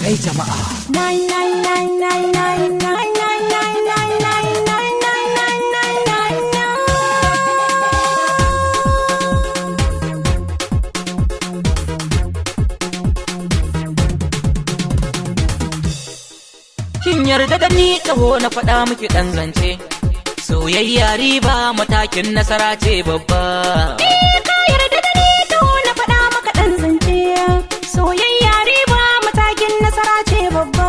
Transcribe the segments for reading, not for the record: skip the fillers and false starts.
Kai jama'a. Kin yarda da ni taho na faɗa miki ɗan zance, soyayya riba matakin nasara ce babba. Ka yarda da ni taho na faɗa maka ɗan zance, soyayya riba matakin nasara ce babba.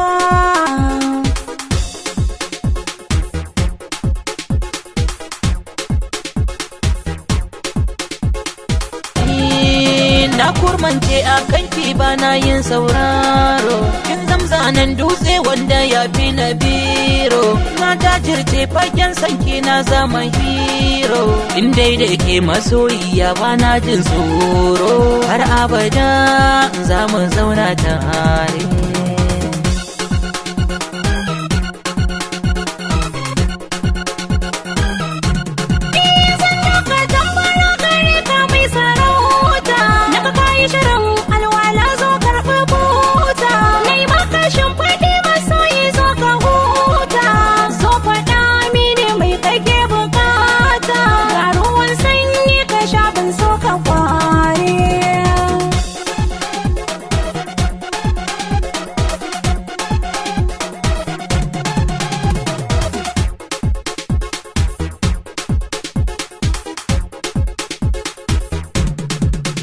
Na kurmance a kanki ba na yin sauraro, kin zamzanen dutse wanda ya fi na biro. Na jajirce fagen sanki na zama hero, in dai da ke masoyiya ba na jin tsoro. Har abada za mu zauna tare.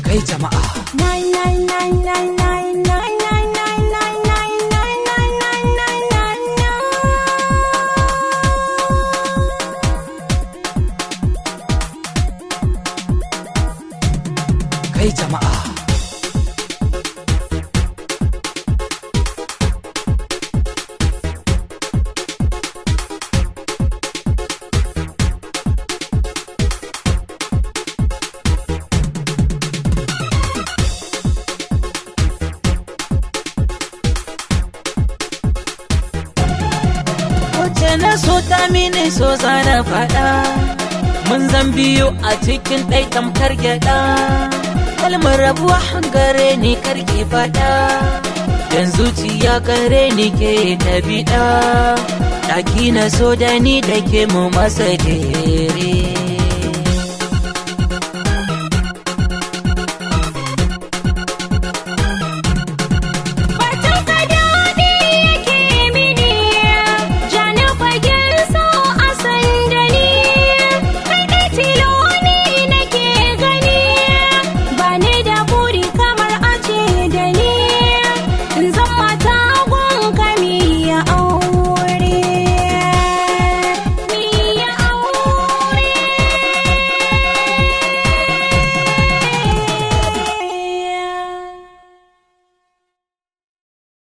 Kai jama'a. Kai jama'a. Na so ta mini so zana faɗa, mun zan biyu a cikin ɗai tamkar gyaɗa. Kalmar rabuwa gare ni karki faɗa, dan zuciya gare ni ke ta biɗa. Ɗaki na so da ni da ke mu masa jere.